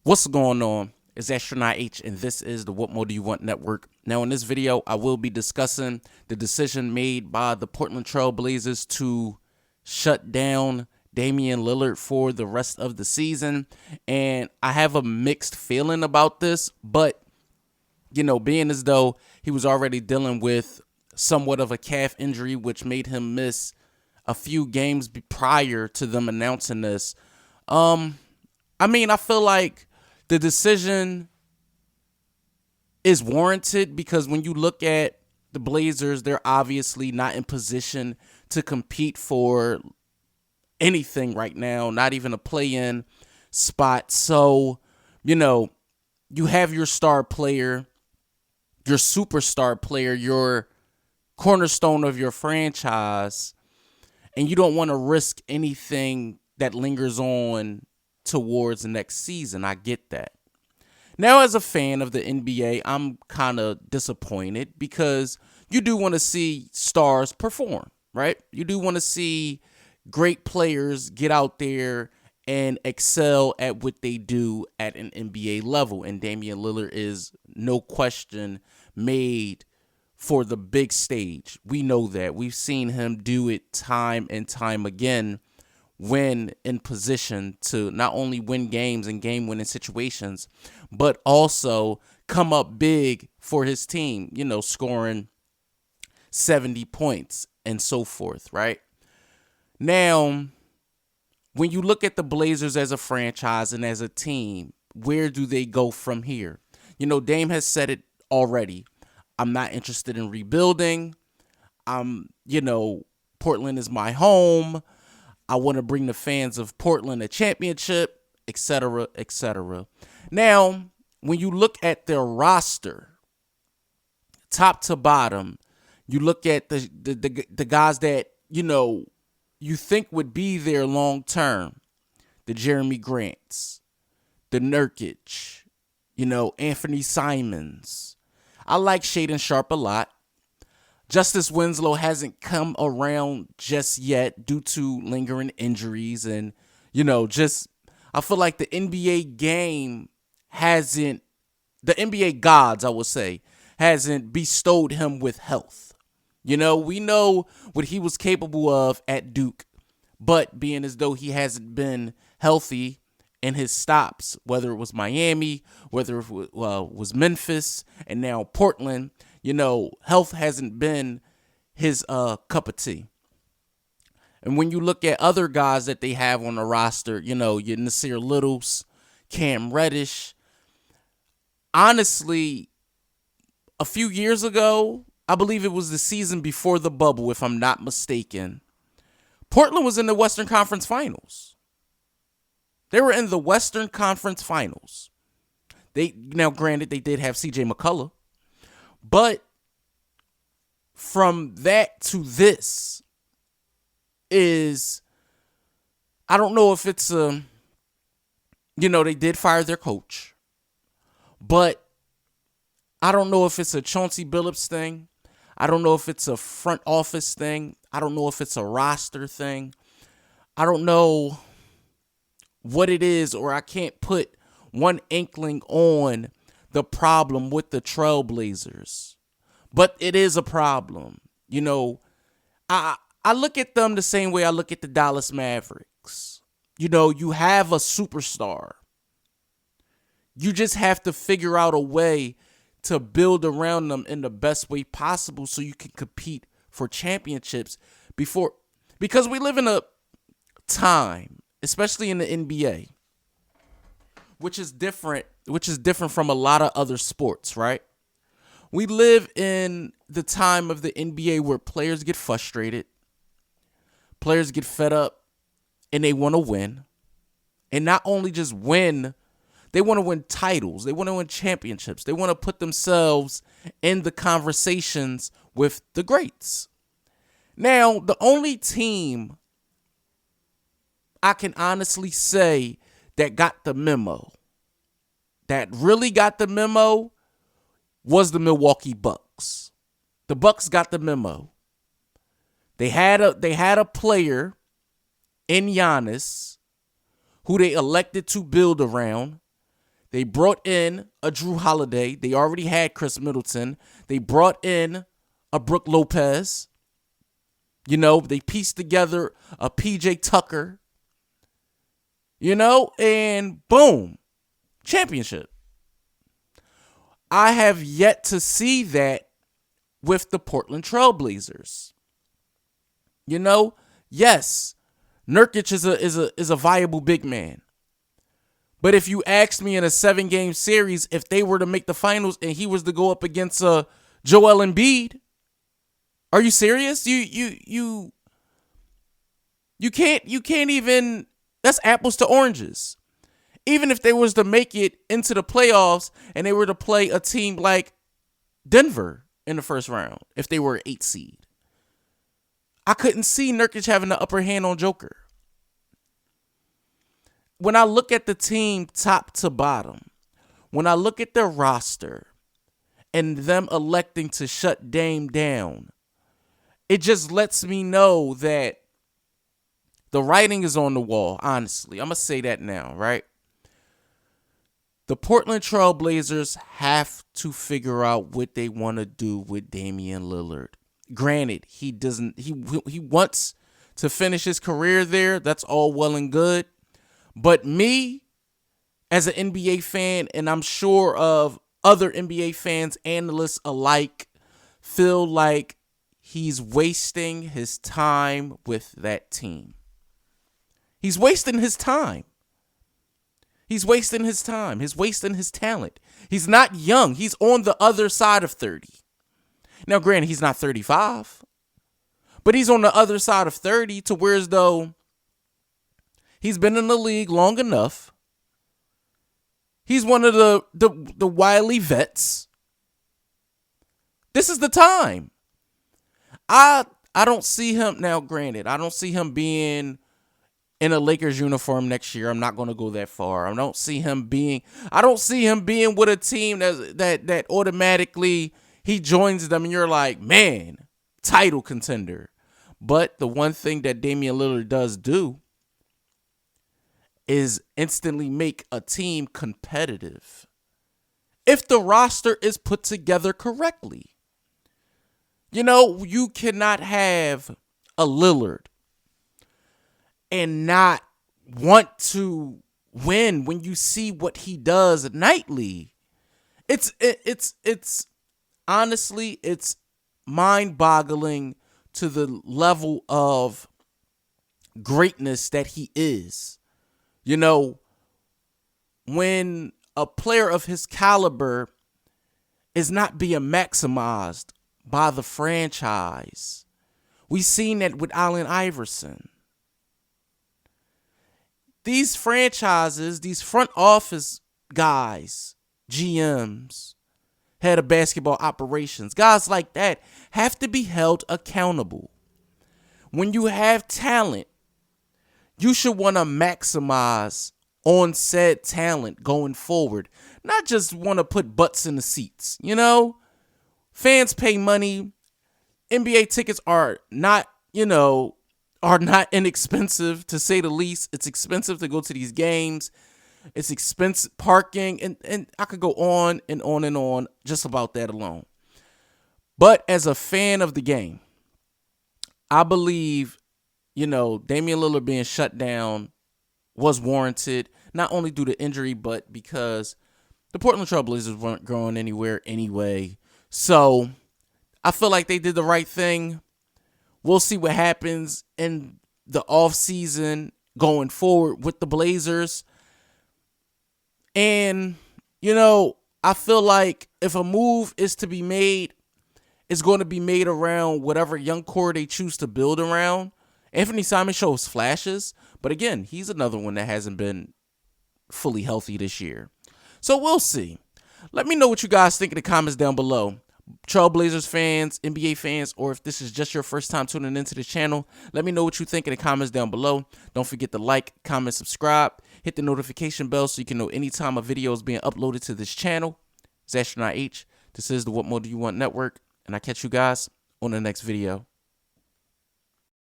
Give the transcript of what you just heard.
What's going on? It's Astronaut H, and this is the What More Do You Want Network. Now, in this video, I will be discussing the decision made by the Portland Trailblazers to shut down Damian Lillard for the rest of the season. And I have a mixed feeling about this, but, being as though he was already dealing with somewhat of a calf injury, which made him miss a few games prior to them announcing this. I feel like the decision is warranted because when you look at the Blazers, they're obviously not in position to compete for anything right now, not even a play-in spot. So, you have your star player, your superstar player, your cornerstone of your franchise, and you don't want to risk anything that lingers on towards the next season. I get that. Now, as a fan of the NBA, I'm kind of disappointed because you do want to see stars perform, right? You do want to see great players get out there and excel at what they do at an NBA level. And Damian Lillard is, no question, made for the big stage. We know that. We've seen him do it time and time again when in position to not only win games and game-winning situations, but also come up big for his team, scoring 70 points and so forth, right? Now, when you look at the Blazers as a franchise and as a team, where do they go from here? Dame has said it already. I'm not interested in rebuilding. Portland is my home. I want to bring the fans of Portland a championship, etc., etc. Now, when you look at their roster, top to bottom, you look at the guys that, you think would be there long term. The Jeremy Grants, the Nurkic, Anthony Simons. I like Shaedon Sharpe a lot. Justice Winslow hasn't come around just yet due to lingering injuries. And, I feel like the NBA game the NBA gods, I would say, hasn't bestowed him with health. We know what he was capable of at Duke, but being as though he hasn't been healthy in his stops, whether it was Miami, whether it was Memphis, and now Portland, health hasn't been his cup of tea. And when you look at other guys that they have on the roster, your Nasir Littles, Cam Reddish, honestly, a few years ago, I believe it was the season before the bubble, if I'm not mistaken, Portland was in the Western Conference Finals. They were in the Western Conference Finals. Now, granted, they did have C.J. McCullough, but from that to this is, I don't know if it's they did fire their coach, but I don't know if it's a Chauncey Billups thing. I don't know if it's a front office thing. I don't know if it's a roster thing. I don't know what it is, or I can't put one inkling on the problem with the Trailblazers. But it is a problem. I look at them the same way I look at the Dallas Mavericks. You have a superstar. You just have to figure out a way to build around them in the best way possible so you can compete for championships because we live in a time, especially in the NBA, which is different from a lot of other sports, right? We live in the time of the NBA where players get frustrated, players get fed up, and they want to win. And not only just win, they want to win titles. They want to win championships. They want to put themselves in the conversations with the greats. Now, the only team I can honestly say that got the memo, that really got the memo, was the Milwaukee Bucks. The Bucks got the memo. They had a player in Giannis who they elected to build around. They brought in a Drew Holiday. They already had Chris Middleton. They brought in a Brook Lopez. You know, they pieced together a PJ Tucker. You know, and boom, championship. I have yet to see that with the Portland Trailblazers. You know, yes, Nurkic is a viable big man. But if you asked me in a 7-game series, if they were to make the finals and he was to go up against Joel Embiid, are you serious? You can't even. That's apples to oranges. Even if they was to make it into the playoffs and they were to play a team like Denver in the first round, if they were an 8 seed, I couldn't see Nurkic having the upper hand on Joker. When I look at the team top to bottom, when I look at their roster and them electing to shut Dame down, it just lets me know that the writing is on the wall, honestly. I'm going to say that now, right? The Portland Trailblazers have to figure out what they want to do with Damian Lillard. Granted, he wants to finish his career there. That's all well and good. But me, as an NBA fan, and I'm sure of other NBA fans, analysts alike, feel like he's wasting his time with that team. He's wasting his time. He's wasting his time. He's wasting his talent. He's not young. He's on the other side of 30. Now, granted, he's not 35, but he's on the other side of 30 to where as though he's been in the league long enough. He's one of the wily vets. This is the time. I don't see him now. Granted, I don't see him being in a Lakers uniform next year. I'm not going to go that far. I don't see him being with a team that automatically he joins them and you're like, man, title contender. But the one thing that Damian Lillard does do is instantly make a team competitive if the roster is put together correctly. You know, you cannot have a Lillard and not want to win when you see what he does nightly. It's honestly, it's mind-boggling to the level of greatness that he is. You know, when a player of his caliber is not being maximized by the franchise, we've seen that with Allen Iverson. These franchises, these front office guys, GMs, head of basketball operations, guys like that have to be held accountable. When you have talent, you should want to maximize on said talent going forward. Not just want to put butts in the seats, you know? Fans pay money. NBA tickets are not inexpensive, to say the least. It's expensive to go to these games. It's expensive parking, and I could go on and on and on just about that alone. But as a fan of the game, I believe, Damian Lillard being shut down was warranted, not only due to injury, but because the Portland Trailblazers weren't going anywhere anyway. So I feel like they did the right thing. We'll see what happens in the offseason going forward with the Blazers. And, I feel like if a move is to be made, it's going to be made around whatever young core they choose to build around. Anthony Simon shows flashes, but again, he's another one that hasn't been fully healthy this year. So we'll see. Let me know what you guys think in the comments down below. Trailblazers fans, NBA fans, or if this is just your first time tuning into the channel, let me know what you think in the comments down below. Don't forget to like, comment, subscribe, hit the notification bell so you can know anytime a video is being uploaded to this channel. It's Astronaut H. This is the What More Do You Want Network, and I catch you guys on the next video.